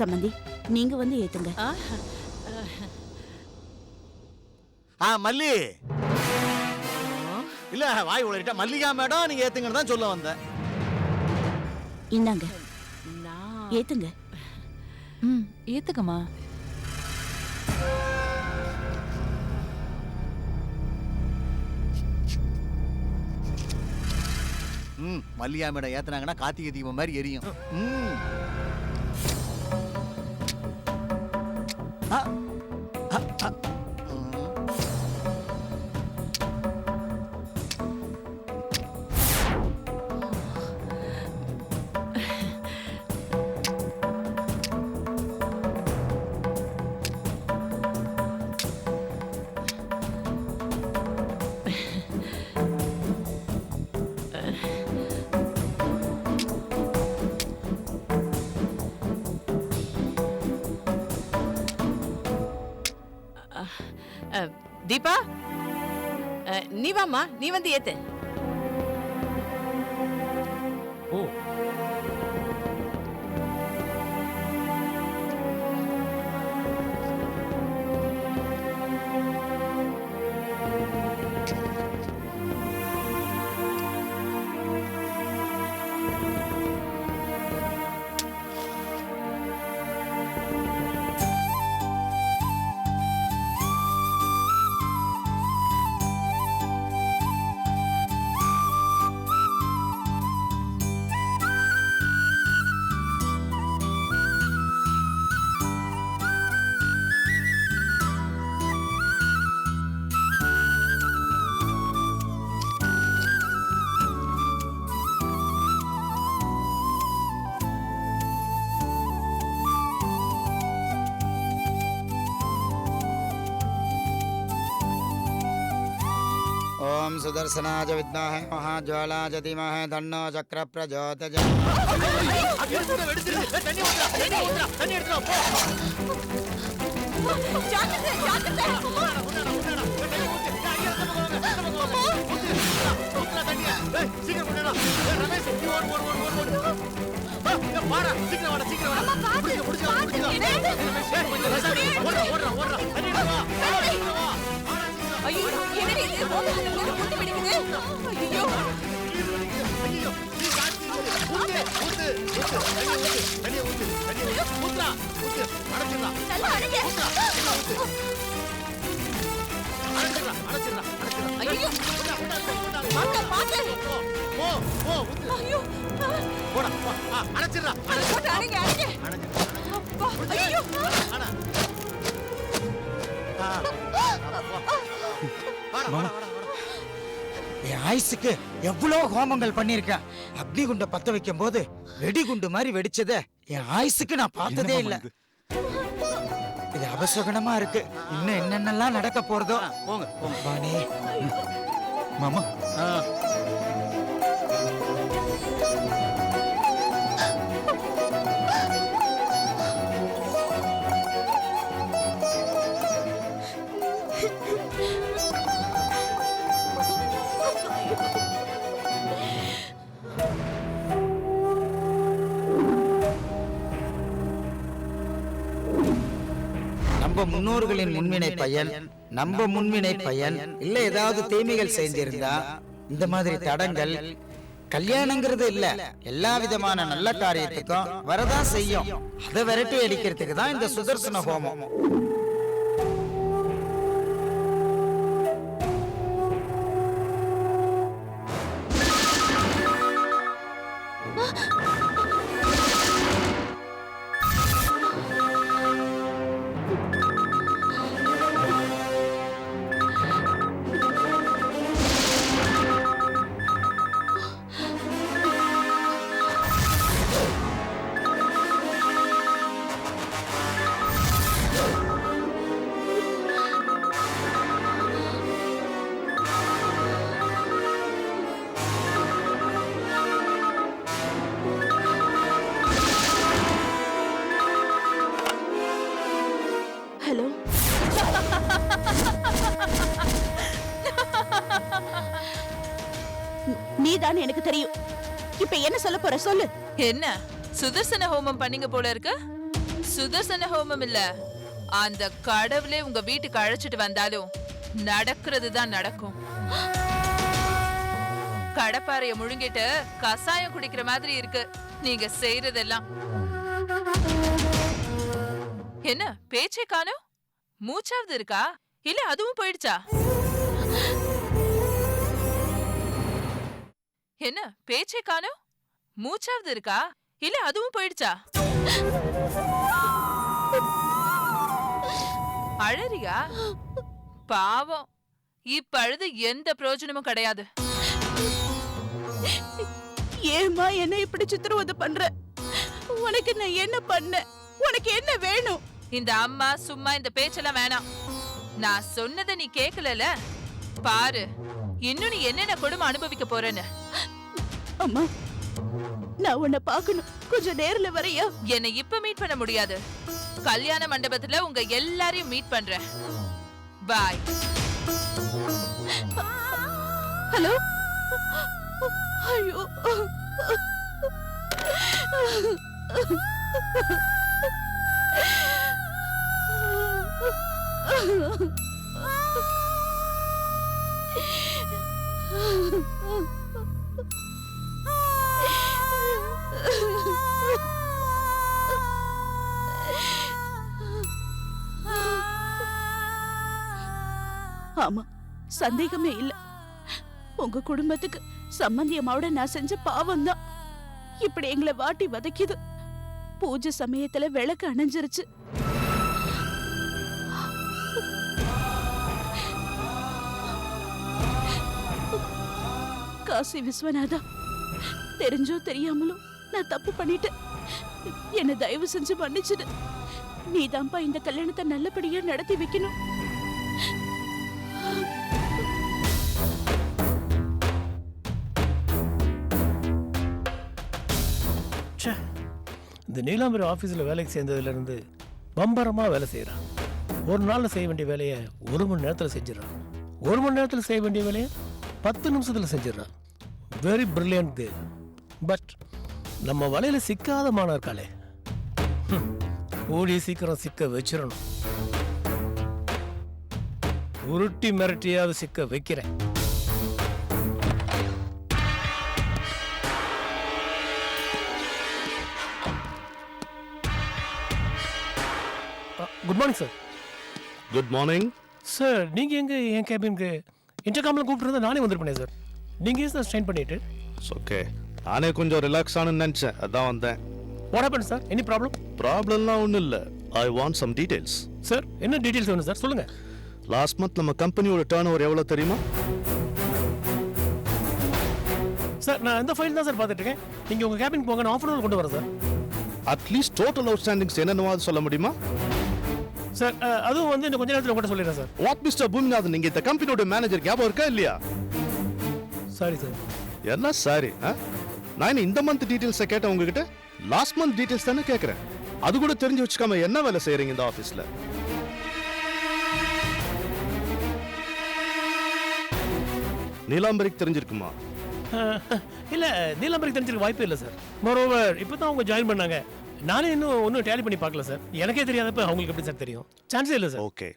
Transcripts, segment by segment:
சம்பந்தி, நீங்க வந்து ஏத்துங்க. மல்லி இல்ல, வாய் உளறிட்டா. மல்லிகா மேடம், நீங்க ஏத்துங்கன்னு தான் சொல்ல வந்தேன். இந்தாங்க, ஏத்துங்க. ஏத்துக்கமா. மல்லிகா மேடம் ஏத்துனாங்கன்னா கார்த்திகை தீபம் மாதிரி எரியும். தீபா, நீ வாமா, நீ வந்து ஏத்து. ஓ, ओम सुदर्शनाय विद्महे महाज्वालाय धीमहि तन्नो चक्र प्रचोदयात्. ஆயுசுக்கு எவ்வளவு ஹோமங்கள் பண்ணிருக்கேன். அக்னி குண்ட பத்த வைக்கும் போது வெடிகுண்டு மாதிரி வெடிச்சத என் ஆயுசுக்கு நான் பார்த்ததே இல்ல. இது அபசகுணமா இருக்கு. இன்னும் என்னென்னலாம் நடக்க போறதோ. போங்க வாணி மாமா. நம்ம முன்னோர்களின் முன்வினை பயன், நம்ம முன்வினை பயன் இல்ல ஏதாவது தீமைகள் செஞ்சிருந்தா இந்த மாதிரி தடங்கள் கல்யாணங்கிறது இல்ல, எல்லா விதமான நல்ல காரியத்துக்கும் வரதான் செய்யும். அதை விரட்டி அடிக்கிறதுக்கு தான் இந்த சுதர்சன ஹோமம். நீதான் எனக்கு தெரியும். இப்ப என்ன சொல்ல போற சொல்லு. என்ன சுதர்சன ஹோமம் பண்ணீங்க போல இருக்கு? சுதர்சன ஹோமம் இல்ல, அந்த கடவுளே உங்க வீட்டுக்கு அழைச்சிட்டு வந்தாலும் நடக்கிறது தான் நடக்கும். கடப்பாறைய முழுங்கிட்டு கசாயம் குடிக்கிற மாதிரி இருக்கு நீங்க செய்யறதெல்லாம். என்ன பேச்சே காணோம்? மூச்சாவது இருக்கா இல்ல அதுவும் போயிடுச்சா? என்ன பேச்சே காணோம்? மூச்சாவது இருக்கா இல்ல அதுவும் போயிடுச்சா? அழறியா? பாவம், இப்ப அழுது எந்த பிரயோஜனமும் கிடையாது. ஏமா என்ன இப்படி சித்திரவதை பண்ற? உனக்கு நான் என்ன பண்ண? உனக்கு என்ன வேணும்? இந்த அம்மா சும்மா இந்த பேச்செல்லாம் வேணாம். நான் சொன்னதை நீ கேக்கலல, பாரு இன்னும் நீ என்னென்ன கொடுமை அனுபவிக்க போறேன்னு. அம்மா, நான் உன்னை பார்க்கணும், கொஞ்சம் நேர்ல வரையா? என்னை இப்ப மீட் பண்ண முடியாது. கல்யாண மண்டபத்துல உங்க எல்லாரையும் மீட் பண்றேன். பாய். ஹலோ. ஐயோ, ஆமா, சந்தேகமே இல்ல. உங்க குடும்பத்துக்கு சம்பந்தியமாவோட நான் செஞ்ச பாவம் தான் இப்படி எங்களை வாட்டி வதைக்குது. பூஜை சமயத்துல விளக்கு அணைஞ்சிருச்சு. காசி விஸ்வநாதா, தெரிஞ்சோ தெரியாமலோ நான் தப்பு பண்ணிட்டேன். என்ன தயவு செஞ்சு மன்னிச்சிடு. நீதான்ப்பா இந்த கல்யாணத்தை நல்லபடியா நடத்தி வைக்கணும். இந்த நீலாம்பரி ஆஃபீஸில் வேலைக்கு சேர்ந்ததுலேருந்து பம்பரமாக வேலை செய்கிறான். ஒரு நாளில் செய்ய வேண்டிய வேலையை 1 மணி நேரத்தில் செஞ்சிடறான். 1 மணி நேரத்தில் செய்ய வேண்டிய வேலையை 10 நிமிஷத்தில் செஞ்சிடறான். வெரி பிரில்லியன்ட் தே. பட் நம்ம வலையில் சிக்காத மாணவர்காலே கூடிய சீக்கிரம் சிக்க வச்சிடணும். உருட்டி மிரட்டியாவது சிக்க வைக்கிறேன். Good morning sir. Good morning sir. நீங்கள் எங்கே என் கேபினுக்கு இன்டர்காமில் கூப்பிட்டு நானே வந்துருப்பேன் சார். நீங்கள் சார் ஸ்ட்ரெயின் பண்ணிட்டு. ஓகே, நானே கொஞ்சம் ரிலாக்ஸ் ஆனு நினச்சேன், அதான் வந்தேன். What happen sir? Any problem? ப்ராப்ளம்லாம் ஒன்றும் இல்லை. I want some details. Sir, என்ன டீடைல்ஸ் வேணும் சார்? சொல்லுங்கள். லாஸ்ட் மந்த் நம்ம கம்பெனியோட டர்ன் ஓவர் எவ்வளோ தெரியுமா? சார், நான் இந்த ஃபைல் தான் சார் பார்த்துட்டு இருக்கேன். நீங்கள் உங்கள் கேபின் போங்க, நான் ஆஃப் அன் கொண்டு வரேன் சார். அட்லீஸ்ட் டோட்டல் அவுட்ஸ்டாண்டிங்ஸ் என்னென்னவாது சொல்ல முடியுமா? சார், அதுவும் வந்து இன்னும் கொஞ்ச நேரத்தில் உங்கள்கிட்ட சொல்லிடுறேன் சார். வாட் மிஸ்டர் பூமிநாதன், நீங்கள் இந்த கம்பெனியோட மேனேஜர் ஞாபகம் இருக்கா இல்லையா? Sorry sir. என்ன சாரி? நான் இந்த மந்த் டீடைல்ஸை கேட்டேன் உங்ககிட்ட. லாஸ்ட் மந்த் டீடைல்ஸ் தானே கேட்குறேன். அது கூட தெரிஞ்சு வச்சுக்காம என்ன வேலை செய்கிறீங்க இந்த ஆஃபீஸில்? நீலாம்பரிக்கு தெரிஞ்சிருக்குமா? இல்லை, நீலாம்பரிக்கு தெரிஞ்சிருக்க வாய்ப்பே இல்லை சார். மோரோவர் இப்போ தான் அவங்க ஜாயின் பண்ணாங்க. நானே இன்னும் ஒன்றும் டேலி பண்ணி பார்க்கல சார். எனக்கே தெரியாதப்ப அவங்களுக்கு எப்படி சார் தெரியும்? சான்ஸே இல்லை sir. Okay,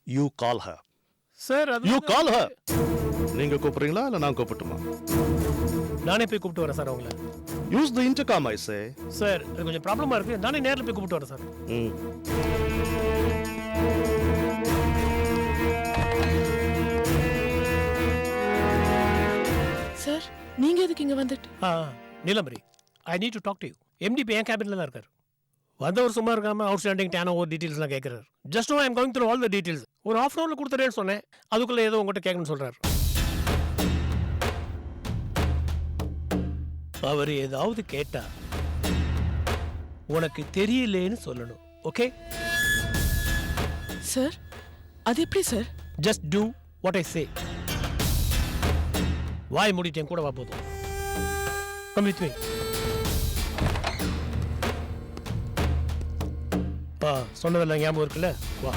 you call her. Sir, அது யூ கால் ஹர். நீங்க கூப்பிடுறீங்களா இல்ல நான் கூப்பிட்டுமா? நானே போய் கூப்பிட்டு வரேன் சார் அவங்கள. Use the intercom I say. Sir, அது கொஞ்சம் ப்ராப்ளமா இருக்கு. நானே நேர்ல போய் கூப்பிட்டு வரேன் சார். சார், நீங்க எதுக்கு இங்க வந்துட்டு? Neelambari, I need to talk to you. MD இப்போ என் கேபின்ல தான் இருக்காரு. வந்தவர் சும்மா இருக்காம அவுட்ஸ்டாண்டிங் டேன் ஓவர் டீடைல்ஸ்லாம் கேட்குறாரு. Just no I am going through all the details. ஒரு ஹாஃப் அன் ஹவர்ல கொடுத்துறேன்னு சொன்னேன். அதுக்குள்ள ஏதோ உங்கள்கிட்ட கேட்கணும்னு சொல்றாரு. அவர் ஏதாவது கேட்டா உனக்கு தெரியலேன்னு சொல்லணும். Okay sir? அது எப்படி sir? Just do what I say. வாய் மூடிட்டேன், கூட வா போதும். Come with me. சொன்னதெல்லாம் ஞாபகம் இருக்குல்ல? வா.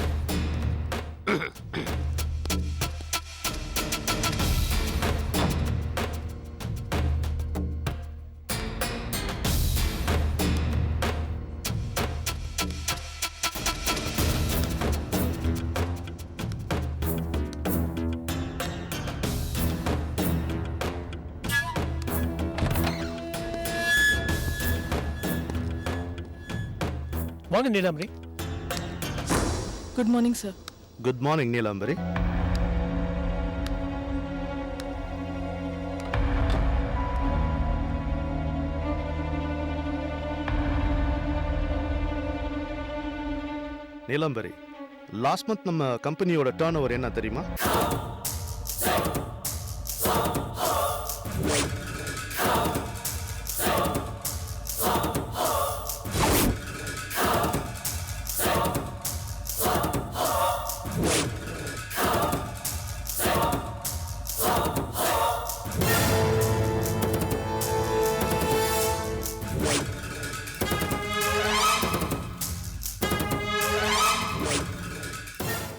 வாங்க Neelambari. Good morning sir. Good morning Neelambari. Neelambari, last month நம்ம கம்பெனியோட டர்ன் ஓவர் என்ன தெரியுமா?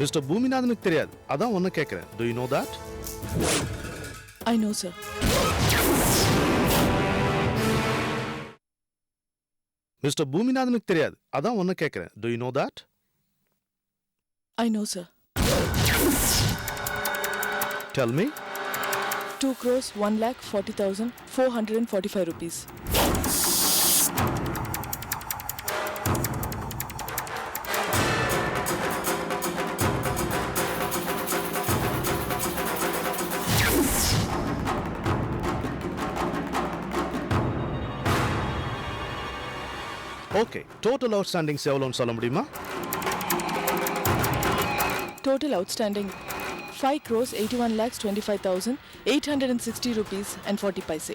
மிஸ்டர் பூமிநாதனுக்கு தெரியாது, அதான் ஒன்னு கேட்கிறேன். Do you know that? I know sir. Mister பூமிநாதனுக்கு தெரியாது, அதான் ஒன்னு கேட்கிறேன். Do you know that? I know sir. Tell me. 2,01,40,445 rupees. Okay, total outstandings எவ்வளோன்னு சொல்ல முடியுமா? Total outstanding 5,81,25,860 rupees and 40 paise.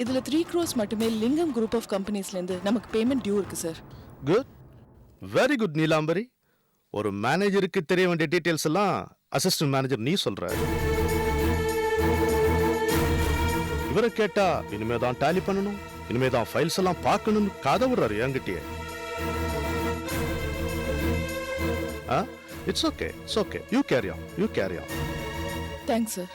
இதுல 3 crores மட்டுமே லிங்கம் குரூப் ஆஃப் கம்பெனிஸ்ல இருந்து நமக்கு பேமெண்ட் டியூ இருக்கு sir. Good, very good Neelambari. ஒரு மேனேஜருக்கு தெரிய வேண்டிய டீடைல்ஸ் எல்லாம் அசிஸ்டன்ட் மேனேஜர் நீ சொல்ற. இவரை கேட்டா இனிமே தான் டேலி பண்ணணும், இனிமே தான் ஃபைல்ஸ் எல்லாம் பார்க்கணும்னு கதை விடுறாரு என்கிட்டயே. It's okay, it's okay. You carry on, you carry on. Thanks sir.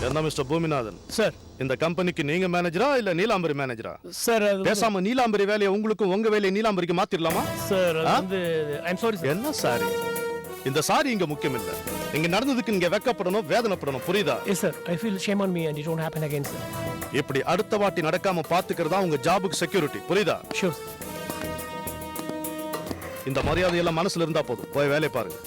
என்ன மிஸ்டர் பூமிநாதன் சார், இந்த கம்பெனிக்கு நீங்க மேனேஜரா இல்ல நீலாம்பரி மேனேஜரா? சார் பேசாம நீலாம்பரி வேலையை உங்களுக்கும் உங்க வேலையை நீலாம்பரிக்கு மாத்திரலாமா? Sir I'm sorry sir. என்ன சாரி? இந்த சாரி இங்க முக்கியம் இல்ல. இங்க நடந்ததுக்கு நீங்க வெக்கப்படணும், வேதனைப்படணும், புரியுதா? Yes sir, I feel shame on me and it won't happen again sir. இப்படி அடுத்த வாட்டி நடக்காம பாத்துக்கிறதா உங்க ஜாபுக்கு செக்யூரிட்டி, புரியுதா? ஷூர். இந்த மரியாதை எல்லாம் மனசுல இருந்தா போதும், போய் வேலையை பாருங்க.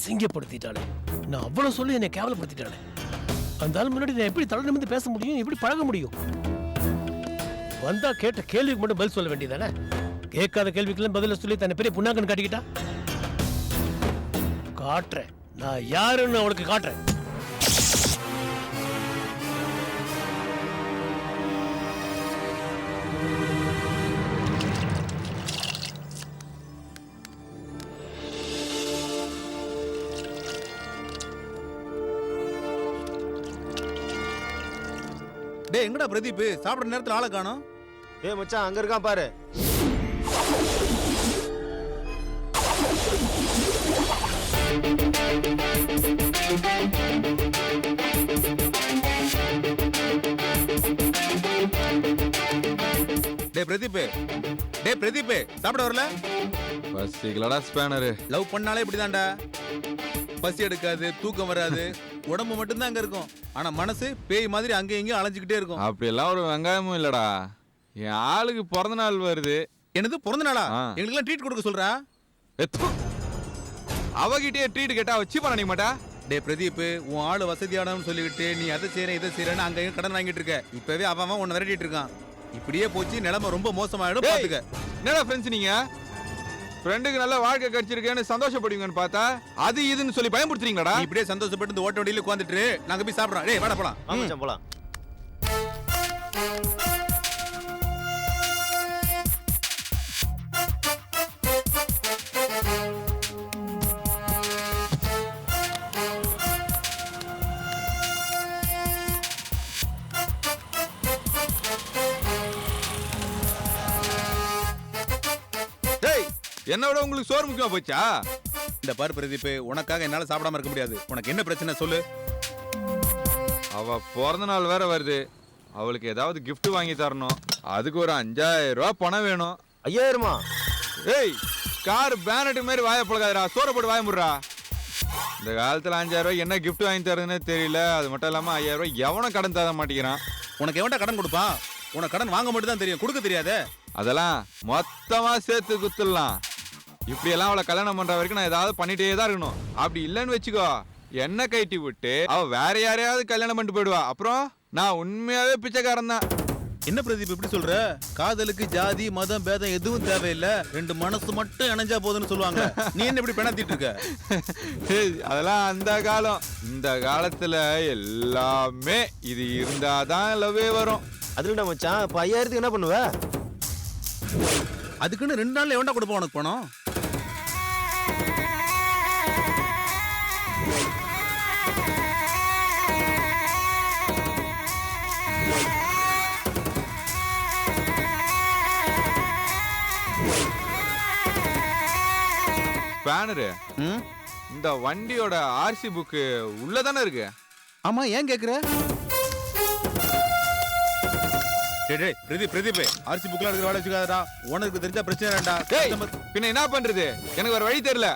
சிங்கப்படுத்திட்டாளே, நான் அவ்வளவு சொல்லி என்னை கேவலப்படுத்திட்டாளே. அந்த ஆள் முன்னாடி நான் எப்படி தலை நிமிர்ந்து பேச முடியும், எப்படி பழக முடியும்? வந்தா கேட்ட கேள்விக்கு மட்டும் பதில் சொல்ல வேண்டியதானே? கேட்காத கேள்விக்கெல்லாம் பதில சொல்லி தன்னை பெரிய புண்ணாக்கன்னு காட்டிக்கிட்டா. காட்டுறேன் நான் யாருன்னு அவளுக்கு காட்டுறேன். டேய் எங்கடா பிரதீப்? சாப்பிடுற நேரத்துல ஆளை காணோம். ஏய் மச்சான், அங்க இருக்கான் பாரு. டேய் பிரதீப், டேய் பிரதீப், சாப்பிட வரல? பசிக்கலடா ஸ்பேனர். லவ் பண்ணாலே இப்படிதான்டா. பசி எடுக்காது, தூக்கம் வராது, உடம்பு மட்டும்தான் அங்க இருக்கும். ஆனா மனசு பேய் மாதிரி அங்கேயும் இங்கேயும் அலைஞ்சுக்கிட்டே இருக்கும். அப்படியெல்லாம் ஒரு வெங்காயமும் இல்லடா. என் ஆளுக்கு பிறந்த நாள் வருது. என்னது பிறந்த நாளா? எங்களுக்கெல்லாம் ட்ரீட் கொடுக்க சொல்றா? அவகிட்டே ட்ரீட் கேட்டா வச்சு பண்ண மாட்டா. டே பிரதீப், உன் ஆளு வசதியானவன்னு சொல்லிக்கிட்டு நீ அதை செய்யற இதை செய்யறன்னு அங்கேயும் கடன் வாங்கிட்டு இருக்க. இப்பவே அவன் உன்னை விரட்டிட்டு இருக்கான். இப்படியே போச்சு நிலைமை ரொம்ப மோசமாயிடும். பாத்துக்க. என்னடா ஃப்ரெண்ட்ஸ் நீங்க? ஃப்ரெண்டுக்கு நல்ல வாழ்க்கை கிடைச்சிருக்கேன்னு சந்தோஷப்படுவீங்கன்னு பார்த்தா அது இதுன்னு சொல்லி பயமுறுத்துறீங்களாடா. இப்படியே சந்தோஷப்பட்டு இந்த ஓட்ட வண்டியில உட்காந்துட்டு நாங்க போய் சாப்பிடுறோம். டேய் வாடா போலாம். ஆமாம் போலாம். என்ன விட உங்களுக்கு சோறு முக்கியமா போச்சா? இந்த பாரு பிரதீப், உனக்காக என்னால சாப்பிடாம இருக்க முடியாது. உனக்கு என்ன பிரச்சனை சொல்லு. அவ பிறந்த நாள் வேற வருது, அவளுக்கு ஏதாவது gift வாங்கி தரணும். அதுக்கு ஒரு 5000 ரூபாய் பணம் வேணும். 5000மா? ஏய், கார் பேனட் மாதிரி வாய பழகாதடா, சோற போட்டு வாய முடுறா. இந்த காலத்துல 5000 ரூபாய் என்ன gift வாங்கி தரதுன்னே தெரியல. அது மட்டும் இல்லாம 5000 ரூபாய் எவனும் கடன் தர மாட்டேங்கிறான். உனக்கு எவன்டா கடன் கொடுப்பான்? உனக்கு கடன் வாங்க மட்டும் தான் தெரியும், கொடுக்க தெரியாதே. அதெல்லாம் மொத்தமா சேர்த்து குத்துடலாம். இப்படி எல்லாம் அவளை கல்யாணம் பண்ற வரைக்கும் நான் ஏதாவது பண்ணிட்டே தான் இருக்கணும். அப்படி இல்லைன்னு வச்சுக்கோ, என்ன கைட்டி விட்டு அவ வேற யாரையாவது கல்யாணம் பண்ணிட்டு போயிடுவா. அப்புறம் நான் உண்மையாவே பிச்சைக்காரன் தான். என்ன பிரதீப் இப்படி சொல்ற? காதலுக்கு ஜாதி மதம் பேதம் எதுவும் தேவையில்லை, 2 மனசு மட்டும் இணைஞ்சா போதுன்னு சொல்லுவாங்க. நீ என்ன இப்படி பெணாத்திட்டு இருக்க? அதெல்லாம் அந்த காலம். இந்த காலத்துல எல்லாமே இது இருந்தாதான் லவ்வே வரும். அதுல மச்சான் இப்ப 5000க்கு என்ன பண்ணுவ? அதுக்குன்னு 2 நாள்ல எவன்டா கொடுப்போம் உனக்கு பணம்? பேனரு, இந்த வண்டியோட ஆர்சி புக்கு உள்ளதானே இருக்கு. ஆமா, ஏன் கேக்குற? பிரதீப் பிரதீப், ஆர்சி புக்லாம் எடுக்கிற வேலை வச்சுக்காதடா. உனக்கு தெரிஞ்சா பிரச்சனை வேண்டா. டேய், பின்ன என்ன பண்றது? எனக்கு வேற வழி தெரியல.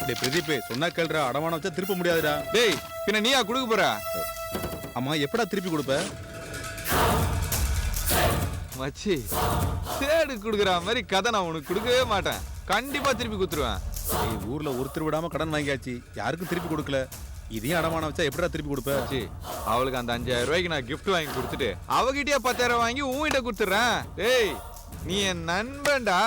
டேய் பிரதீப், சொன்னா கேளுடா, அடமானம் வச்சா திருப்ப முடியாதுடா. டேய், பின்ன நீயா கொடுக்க போற? ஆமா, எப்படா திருப்பி கொடுப்ப? மச்சி, சேடு குடுக்குற மாதிரி கதை நான் உனக்கு கொடுக்கவே மாட்டேன். கண்டிப்பா திருப்பி கொடுத்துருவேன். ஊர்ல ஒருத்தர் விடாம கடன் வாங்கியாச்சு, யாருக்கும் திருப்பி கொடுக்கல. இதையும் அடமானம் வச்சா எப்படா திருப்பி கொடுப்ப? அவளுக்கு அந்த 5000 ரூபாய்க்கு நான் gift வாங்கி கொடுத்துட்டு அவகிட்டயே 10000 வாங்கி உன்கிட்ட கொடுத்துறேன். டேய், நீ என் நண்பன்டா.